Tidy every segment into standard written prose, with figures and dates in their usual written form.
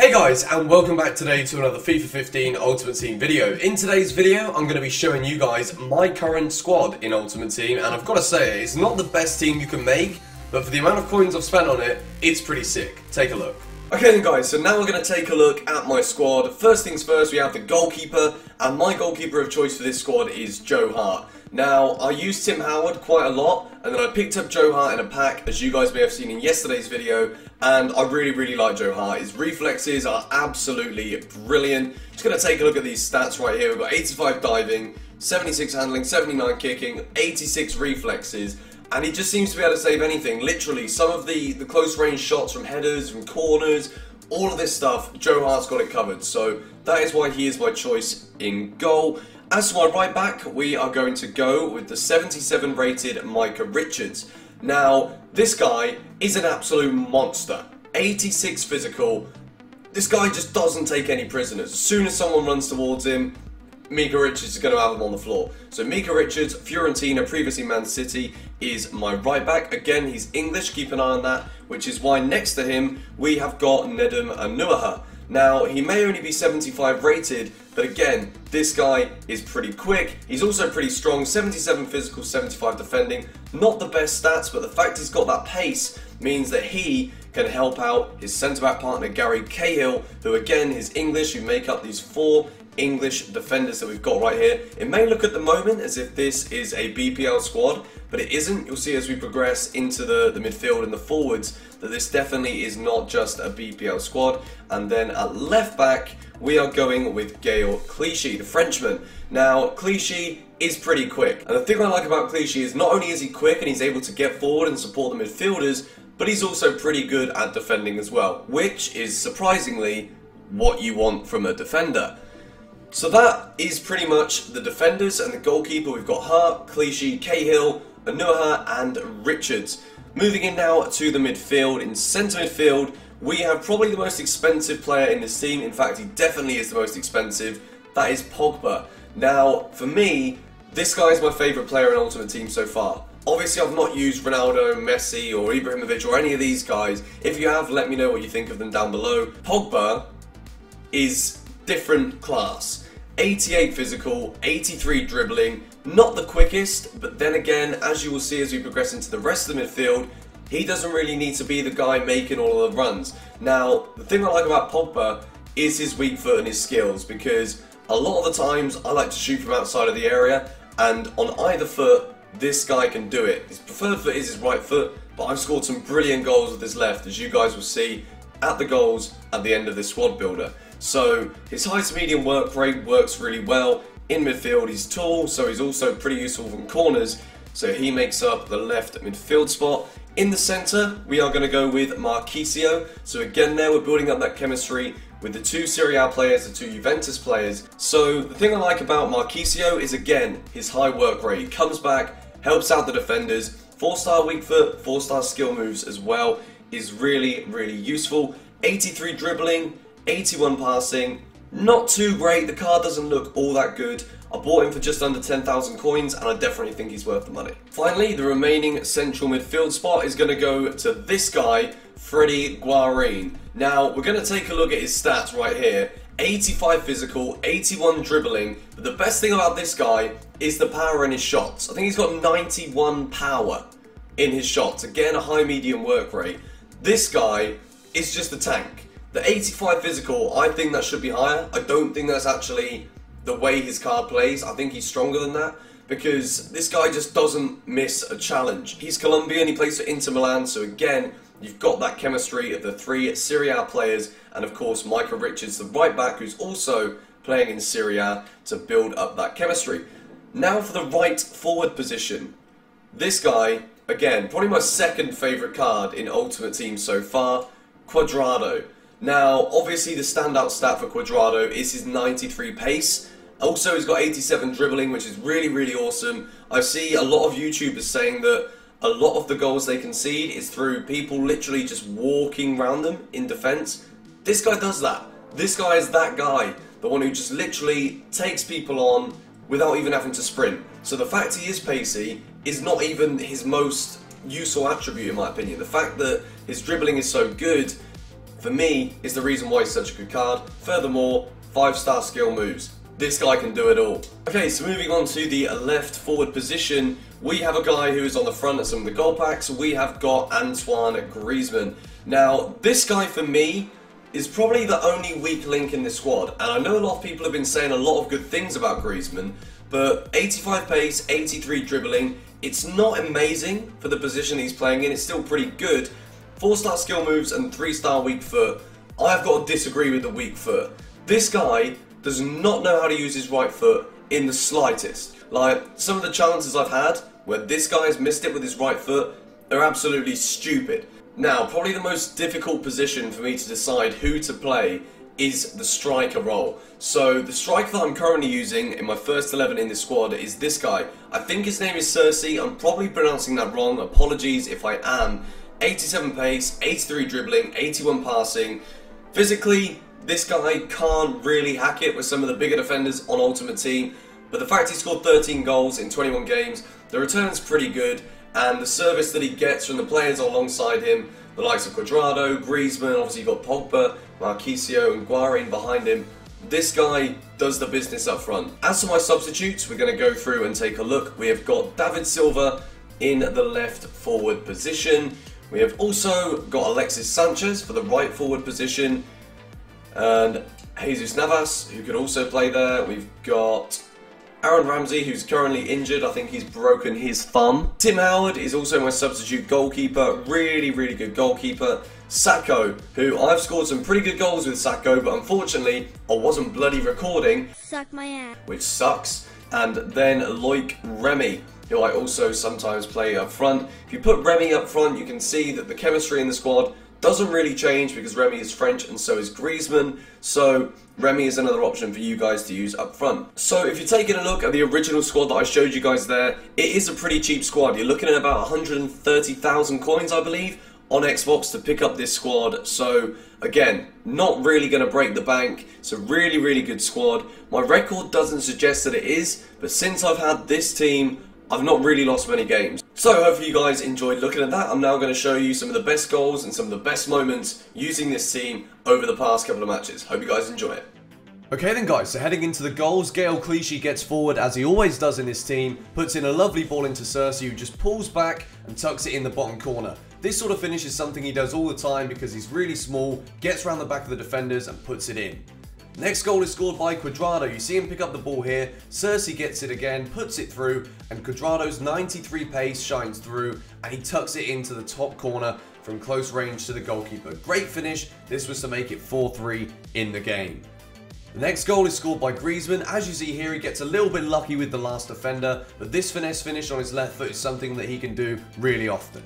Hey guys, and welcome back today to another FIFA 15 Ultimate Team video. In today's video, I'm going to be showing you guys my current squad in Ultimate Team, and I've got to say, it's not the best team you can make, but for the amount of coins I've spent on it, it's pretty sick. Take a look. Okay then guys, so now we're going to take a look at my squad. First things first, we have the goalkeeper, and my goalkeeper of choice for this squad is Joe Hart. Now, I used Tim Howard quite a lot, and then I picked up Joe Hart in a pack, as you guys may have seen in yesterday's video, and I really like Joe Hart. His reflexes are absolutely brilliant. Just going to take a look at these stats right here. We've got 85 diving, 76 handling, 79 kicking, 86 reflexes, and he just seems to be able to save anything. Literally, some of the close range shots from headers, from corners, all of this stuff, Joe Hart's got it covered. So that is why he is my choice in goal. As for my right back, we are going to go with the 77 rated Micah Richards. Now, this guy is an absolute monster. 86 physical. This guy just doesn't take any prisoners. As soon as someone runs towards him, Micah Richards is going to have him on the floor. So Micah Richards, Fiorentina, previously Man City, is my right back. Again, he's English, keep an eye on that, which is why next to him we have got Nedum Anuaha. Now, he may only be 75 rated, but again, this guy is pretty quick. He's also pretty strong, 77 physical, 75 defending. Not the best stats, but the fact he's got that pace means that he can help out his centre-back partner, Gary Cahill, who again is English, who make up these four English defenders that we've got right here. It may look at the moment as if this is a BPL squad, but it isn't. You'll see as we progress into the midfield and the forwards that this definitely is not just a BPL squad. And then at left back, we are going with Gael Clichy, the Frenchman. Now, Clichy is pretty quick. And the thing I like about Clichy is not only is he quick and he's able to get forward and support the midfielders, but he's also pretty good at defending as well, which is surprisingly what you want from a defender. So that is pretty much the defenders and the goalkeeper. We've got Hart, Clichy, Cahill, Anuaha and Richards. Moving in now to the midfield. In centre midfield, we have probably the most expensive player in this team. In fact, he definitely is the most expensive. That is Pogba. Now, for me, this guy is my favourite player in Ultimate Team so far. Obviously, I've not used Ronaldo, Messi or Ibrahimovic or any of these guys. If you have, let me know what you think of them down below. Pogba is different class. 88 physical, 83 dribbling, not the quickest, but then again, as you will see as we progress into the rest of the midfield, he doesn't really need to be the guy making all of the runs. Now, the thing I like about Pogba is his weak foot and his skills, because a lot of the times I like to shoot from outside of the area, and on either foot, this guy can do it. His preferred foot is his right foot, but I've scored some brilliant goals with his left, as you guys will see at the goals at the end of this squad builder. So his high to medium work rate works really well. In midfield he's tall, so he's also pretty useful from corners, so he makes up the left midfield spot. In the centre we are going to go with Marchisio, so again there we're building up that chemistry with the two Serie A players, the two Juventus players. So the thing I like about Marchisio is again his high work rate. He comes back, helps out the defenders, 4-star weak foot, 4-star skill moves as well, is really useful. 83 dribbling, 81 passing, not too great, the card doesn't look all that good. I bought him for just under 10,000 coins and I definitely think he's worth the money. Finally, the remaining central midfield spot is going to go to this guy, Freddy Guarin. Now, we're going to take a look at his stats right here. 85 physical, 81 dribbling, but the best thing about this guy is the power in his shots. I think he's got 91 power in his shots. Again, a high medium work rate. This guy is just a tank. The 85 physical, I think that should be higher. I don't think that's actually the way his card plays. I think he's stronger than that because this guy just doesn't miss a challenge. He's Colombian, he plays for Inter Milan, so again, you've got that chemistry of the three Serie A players and of course Micah Richards, the right back, who's also playing in Serie A to build up that chemistry. Now for the right forward position. This guy, again, probably my second favourite card in Ultimate Team so far, Cuadrado. Now, obviously the standout stat for Cuadrado is his 93 pace. Also, he's got 87 dribbling, which is really awesome. I see a lot of YouTubers saying that a lot of the goals they concede is through people literally just walking around them in defence. This guy does that. This guy is that guy, the one who just literally takes people on without even having to sprint. So the fact he is pacey is not even his most useful attribute in my opinion. The fact that his dribbling is so good for me, is the reason why he's such a good card. Furthermore, 5-star skill moves. This guy can do it all. Okay, so moving on to the left forward position, we have a guy who is on the front of some of the goal packs. We have got Antoine Griezmann. Now, this guy for me is probably the only weak link in this squad, and I know a lot of people have been saying a lot of good things about Griezmann, but 85 pace, 83 dribbling, it's not amazing for the position he's playing in. It's still pretty good. 4-star skill moves and 3-star weak foot. I've got to disagree with the weak foot. This guy does not know how to use his right foot in the slightest. Like, some of the chances I've had where this guy has missed it with his right foot are absolutely stupid. Now, probably the most difficult position for me to decide who to play is the striker role. So the striker that I'm currently using in my first 11 in this squad is this guy. I think his name is Cersei. I'm probably pronouncing that wrong. Apologies if I am. 87 pace, 83 dribbling, 81 passing. Physically, this guy can't really hack it with some of the bigger defenders on Ultimate Team, but the fact he scored 13 goals in 21 games, the return's pretty good, and the service that he gets from the players alongside him, the likes of Cuadrado, Griezmann, obviously you've got Pogba, Marquinhos and Guarin behind him, this guy does the business up front. As for my substitutes, we're going to go through and take a look. We have got David Silva in the left forward position. We have also got Alexis Sanchez for the right forward position, and Jesus Navas, who could also play there. We've got Aaron Ramsey, who's currently injured. I think he's broken his thumb. Tim Howard is also my substitute goalkeeper. Really, really good goalkeeper. Sacco, who I've scored some pretty good goals with Sacco, but unfortunately, I wasn't bloody recording. Suck my ass. Which sucks. And then Loic Remy, who I also sometimes play up front. If you put Remy up front, you can see that the chemistry in the squad doesn't really change because Remy is French and so is Griezmann, so Remy is another option for you guys to use up front. So if you're taking a look at the original squad that I showed you guys there, it is a pretty cheap squad. You're looking at about 130,000 coins, I believe, on Xbox to pick up this squad. So again, not really going to break the bank. It's a really, really good squad. My record doesn't suggest that it is, but since I've had this team, I've not really lost many games. So hopefully you guys enjoyed looking at that. I'm now going to show you some of the best goals and some of the best moments using this team over the past couple of matches. Hope you guys enjoy it. Okay then guys, so heading into the goals, Gael Clichy gets forward as he always does in this team, puts in a lovely ball into Cersei, who just pulls back and tucks it in the bottom corner. This sort of finish is something he does all the time because he's really small, gets around the back of the defenders and puts it in. Next goal is scored by Cuadrado. You see him pick up the ball here, Cersei gets it again, puts it through, and Cuadrado's 93 pace shines through, and he tucks it into the top corner from close range to the goalkeeper. Great finish. This was to make it 4-3 in the game. The next goal is scored by Griezmann. As you see here, he gets a little bit lucky with the last defender, but this finesse finish on his left foot is something that he can do really often.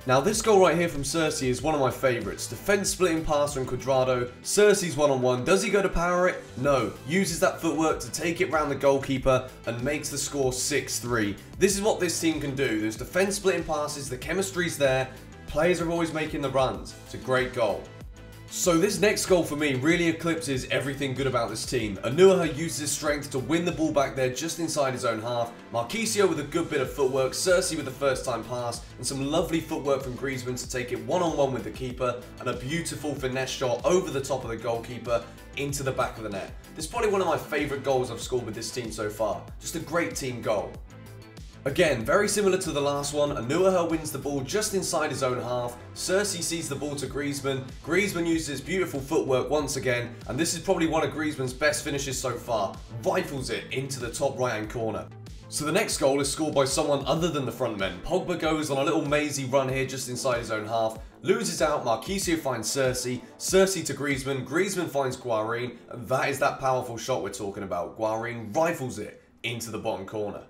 Now this goal right here from Cersei is one of my favourites. Defence splitting pass from Cuadrado. Cersei's one-on-one. Does he go to power it? No. Uses that footwork to take it round the goalkeeper and makes the score 6-3. This is what this team can do. There's defence splitting passes, the chemistry's there, players are always making the runs. It's a great goal. So this next goal for me really eclipses everything good about this team. Anuaha uses his strength to win the ball back there just inside his own half. Marquinhos with a good bit of footwork, Cersei with the first time pass, and some lovely footwork from Griezmann to take it one-on-one with the keeper, and a beautiful finesse shot over the top of the goalkeeper into the back of the net. This is probably one of my favourite goals I've scored with this team so far. Just a great team goal. Again, very similar to the last one, Anuaha wins the ball just inside his own half, Cersei sees the ball to Griezmann, Griezmann uses his beautiful footwork once again, and this is probably one of Griezmann's best finishes so far, rifles it into the top right hand corner. So the next goal is scored by someone other than the front men. Pogba goes on a little mazy run here just inside his own half, loses out, Marquinhos finds Cersei, Cersei to Griezmann, Griezmann finds Guarin, and that is that powerful shot we're talking about. Guarin rifles it into the bottom corner.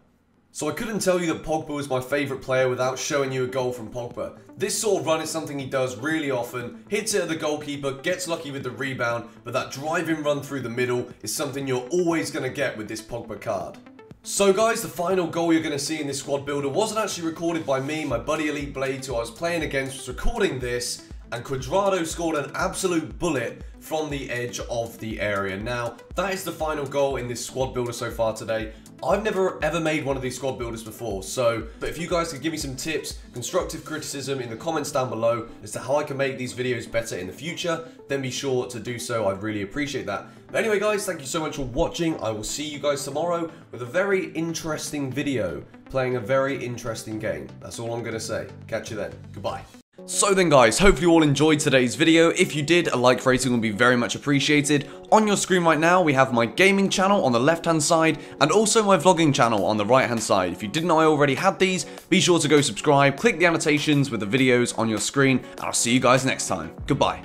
So I couldn't tell you that Pogba was my favourite player without showing you a goal from Pogba. This sort of run is something he does really often, hits it at the goalkeeper, gets lucky with the rebound, but that driving run through the middle is something you're always going to get with this Pogba card. So guys, the final goal you're going to see in this squad builder wasn't actually recorded by me. My buddy Elite Blades, who I was playing against, was recording this, and Cuadrado scored an absolute bullet from the edge of the area. Now, that is the final goal in this squad builder so far today. I've never ever made one of these squad builders before, but if you guys could give me some tips, constructive criticism in the comments down below as to how I can make these videos better in the future, then be sure to do so. I'd really appreciate that. But anyway guys, thank you so much for watching. I will see you guys tomorrow with a very interesting video, playing a very interesting game. That's all I'm going to say. Catch you then. Goodbye. So then guys, hopefully you all enjoyed today's video. If you did, a like rating would be very much appreciated. On your screen right now, we have my gaming channel on the left hand side and also my vlogging channel on the right hand side. If you didn't know I already had these, be sure to go subscribe, click the annotations with the videos on your screen, and I'll see you guys next time. Goodbye.